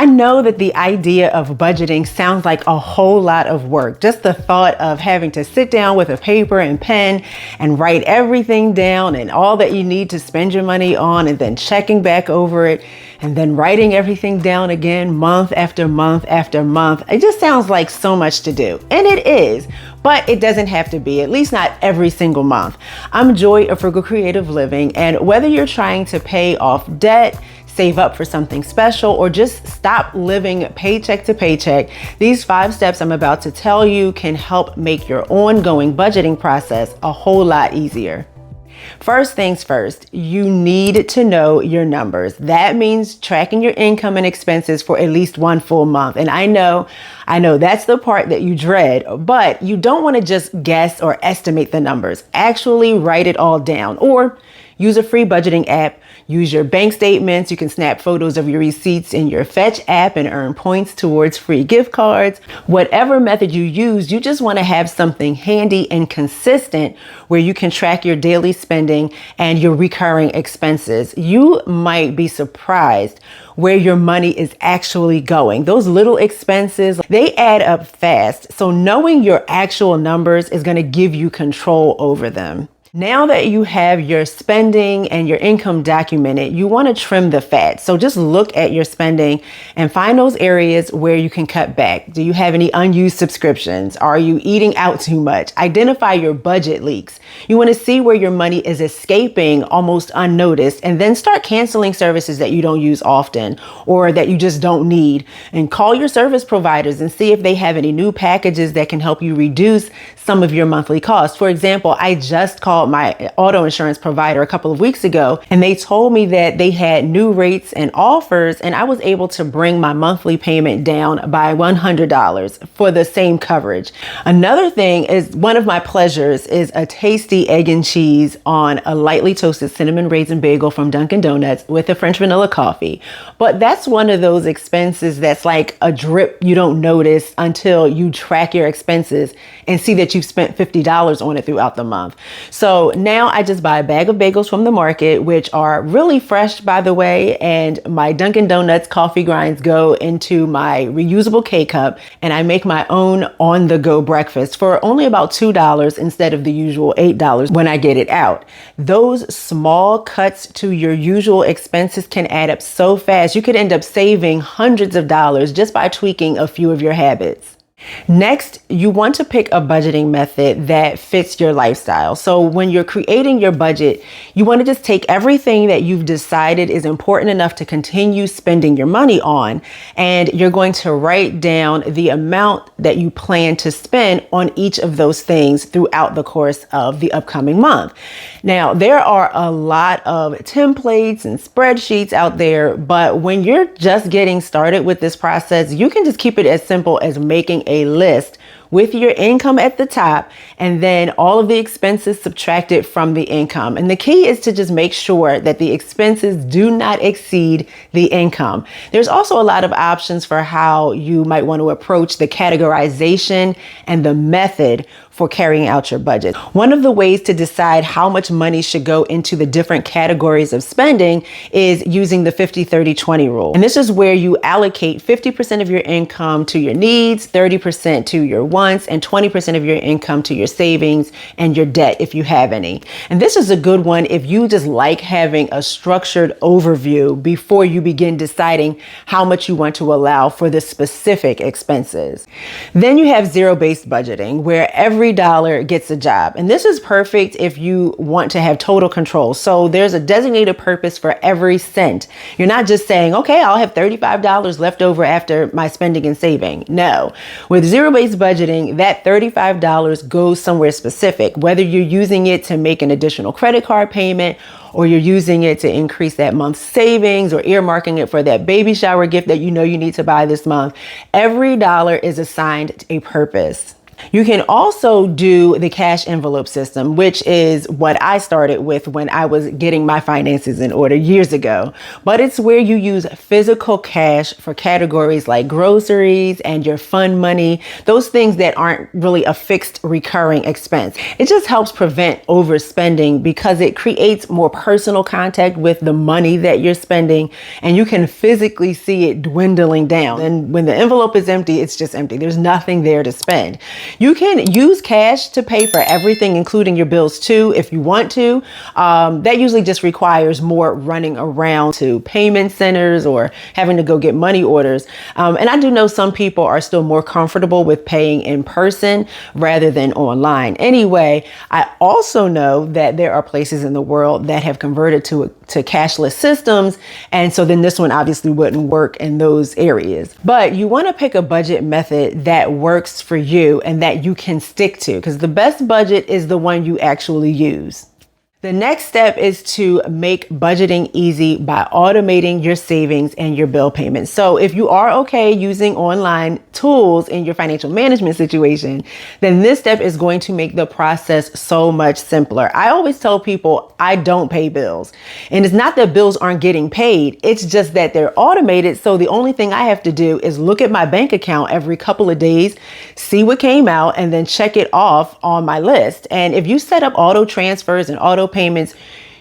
I know that the idea of budgeting sounds like a whole lot of work. Just the thought of having to sit down with a paper and pen and write everything down and all that you need to spend your money on, and then checking back over it and then writing everything down again month after month after month. It just sounds like so much to do. And it is, but it doesn't have to be, at least not every single month. I'm Joy of Frugal Creative Living, and whether you're trying to pay off debt, save up for something special, or just stop living paycheck to paycheck, these 5 steps I'm about to tell you can help make your ongoing budgeting process a whole lot easier. First things first, you need to know your numbers. That means tracking your income and expenses for at least one full month. And I know that's the part that you dread, but you don't want to just guess or estimate the numbers. Actually write it all down, or use a free budgeting app. Use your bank statements. You can snap photos of your receipts in your Fetch app and earn points towards free gift cards. Whatever method you use, you just want to have something handy and consistent where you can track your daily spending and your recurring expenses. You might be surprised where your money is actually going. Those little expenses, they add up fast. So knowing your actual numbers is going to give you control over them. Now that you have your spending and your income documented, you want to trim the fat. So just look at your spending and find those areas where you can cut back. Do you have any unused subscriptions? Are you eating out too much? Identify your budget leaks. You want to see where your money is escaping almost unnoticed, and then start canceling services that you don't use often or that you just don't need. And call your service providers and see if they have any new packages that can help you reduce some of your monthly costs. For example, I just called my auto insurance provider a couple of weeks ago, and they told me that they had new rates and offers, and I was able to bring my monthly payment down by $100 for the same coverage. Another thing is, one of my pleasures is a tasty egg and cheese on a lightly toasted cinnamon raisin bagel from Dunkin' Donuts with a French vanilla coffee. But that's one of those expenses that's like a drip you don't notice until you track your expenses and see that you've spent $50 on it throughout the month. So now I just buy a bag of bagels from the market, which are really fresh, by the way, and my Dunkin' Donuts coffee grinds go into my reusable K-cup, and I make my own on-the-go breakfast for only about $2 instead of the usual $8 when I get it out. Those small cuts to your usual expenses can add up so fast. You could end up saving hundreds of dollars just by tweaking a few of your habits. Next, you want to pick a budgeting method that fits your lifestyle. So when you're creating your budget, you want to just take everything that you've decided is important enough to continue spending your money on, and you're going to write down the amount that you plan to spend on each of those things throughout the course of the upcoming month. Now, there are a lot of templates and spreadsheets out there, but when you're just getting started with this process, you can just keep it as simple as making a list with your income at the top and then all of the expenses subtracted from the income. And the key is to just make sure that the expenses do not exceed the income. There's also a lot of options for how you might want to approach the categorization and the method for carrying out your budget. One of the ways to decide how much money should go into the different categories of spending is using the 50-30-20 rule. And this is where you allocate 50% of your income to your needs, 30% to your wants, and 20% of your income to your savings and your debt if you have any. And this is a good one if you just like having a structured overview before you begin deciding how much you want to allow for the specific expenses. Then you have zero-based budgeting, where every dollar gets a job. And this is perfect if you want to have total control. So there's a designated purpose for every cent. You're not just saying, okay, I'll have $35 left over after my spending and saving. No, with zero-based budgeting, that $35 goes somewhere specific, whether you're using it to make an additional credit card payment, or you're using it to increase that month's savings, or earmarking it for that baby shower gift that you know you need to buy this month. Every dollar is assigned a purpose. You can also do the cash envelope system, which is what I started with when I was getting my finances in order years ago. But it's where you use physical cash for categories like groceries and your fund money, those things that aren't really a fixed recurring expense. It just helps prevent overspending because it creates more personal contact with the money that you're spending, and you can physically see it dwindling down. And when the envelope is empty, it's just empty. There's nothing there to spend. You can use cash to pay for everything, including your bills too, if you want to. That usually just requires more running around to payment centers or having to go get money orders. And I do know some people are still more comfortable with paying in person rather than online. Anyway, I also know that there are places in the world that have converted to cashless systems. And so then this one obviously wouldn't work in those areas. But you want to pick a budget method that works for you and that you can stick to, because the best budget is the one you actually use. The next step is to make budgeting easy by automating your savings and your bill payments. So if you are okay using online tools in your financial management situation, then this step is going to make the process so much simpler. I always tell people I don't pay bills. And it's not that bills aren't getting paid. It's just that they're automated. So the only thing I have to do is look at my bank account every couple of days, see what came out, and then check it off on my list. And if you set up auto transfers and auto payments,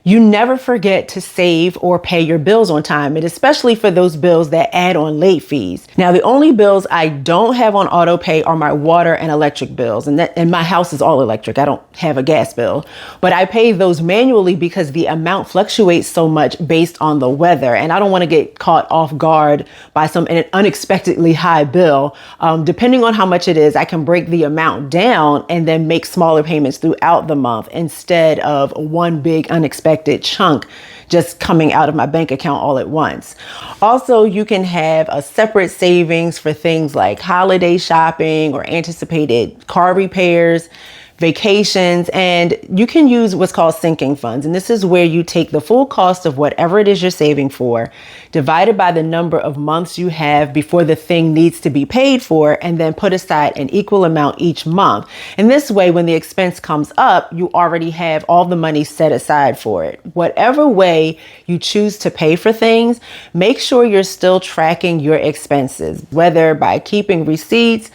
you never forget to save or pay your bills on time, and especially for those bills that add on late fees. Now, the only bills I don't have on auto pay are my water and electric bills, and my house is all electric. I don't have a gas bill, but I pay those manually because the amount fluctuates so much based on the weather, and I don't want to get caught off guard by an unexpectedly high bill. Depending on how much it is, I can break the amount down and then make smaller payments throughout the month instead of one big unexpected chunk just coming out of my bank account all at once. Also, you can have a separate savings for things like holiday shopping or anticipated car repairs, vacations, and you can use what's called sinking funds. And this is where you take the full cost of whatever it is you're saving for, divided by the number of months you have before the thing needs to be paid for, and then put aside an equal amount each month. And this way, when the expense comes up, you already have all the money set aside for it. Whatever way you choose to pay for things, make sure you're still tracking your expenses, whether by keeping receipts,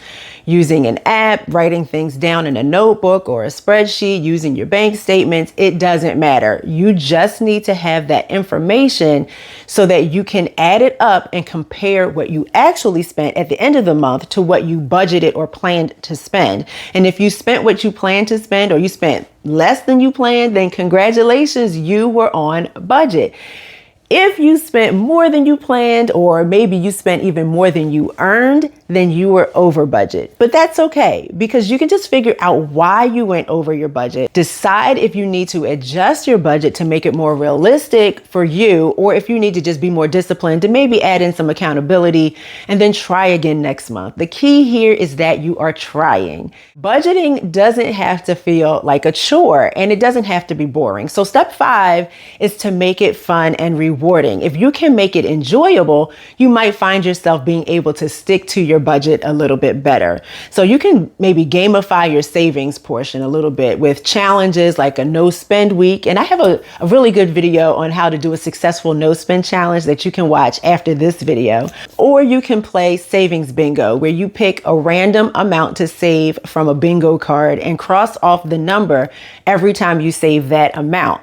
using an app, writing things down in a notebook or a spreadsheet, using your bank statements. It doesn't matter. You just need to have that information so that you can add it up and compare what you actually spent at the end of the month to what you budgeted or planned to spend. And if you spent what you planned to spend, or you spent less than you planned, then congratulations, you were on budget. If you spent more than you planned, or maybe you spent even more than you earned, then you were over budget. But that's okay, because you can just figure out why you went over your budget, decide if you need to adjust your budget to make it more realistic for you, or if you need to just be more disciplined to maybe add in some accountability and then try again next month. The key here is that you are trying. Budgeting doesn't have to feel like a chore, and it doesn't have to be boring. So step 5 is to make it fun and rewarding. If you can make it enjoyable, you might find yourself being able to stick to your budget a little bit better. So you can maybe gamify your savings portion a little bit with challenges like a no spend week. And I have a really good video on how to do a successful no spend challenge that you can watch after this video. Or you can play savings bingo, where you pick a random amount to save from a bingo card and cross off the number every time you save that amount.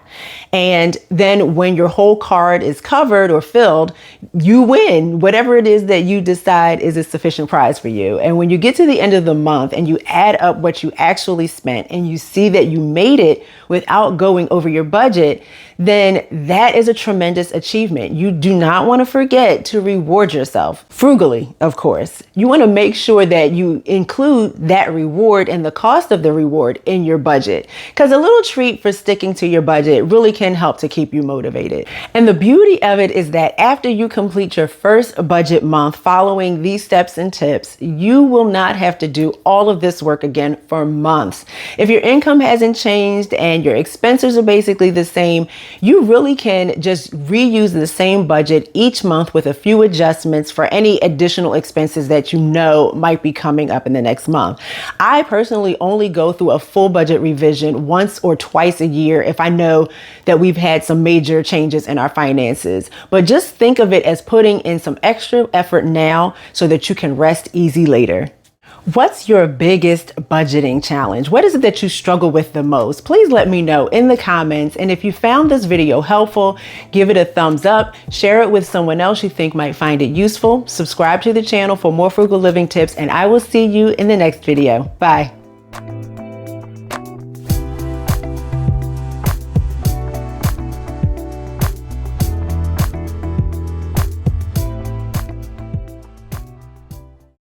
And then when your whole card is covered or filled, you win whatever it is that you decide is a sufficient prize for you. And when you get to the end of the month and you add up what you actually spent and you see that you made it without going over your budget, then that is a tremendous achievement. You do not want to forget to reward yourself frugally, of course. You want to make sure that you include that reward and the cost of the reward in your budget, because a little treat for sticking to your budget really can help to keep you motivated. And the beauty of it is that after you complete your first budget month following these steps and tips, you will not have to do all of this work again for months. If your income hasn't changed and your expenses are basically the same, you really can just reuse the same budget each month with a few adjustments for any additional expenses that you know might be coming up in the next month. I personally only go through a full budget revision once or twice a year if I know that we've had some major changes in our finances. But just think of it as putting in some extra effort now so that you can rest easy later. What's your biggest budgeting challenge? What is it that you struggle with the most? Please let me know in the comments. And if you found this video helpful, give it a thumbs up, share it with someone else you think might find it useful, subscribe to the channel for more frugal living tips, and I will see you in the next video. Bye.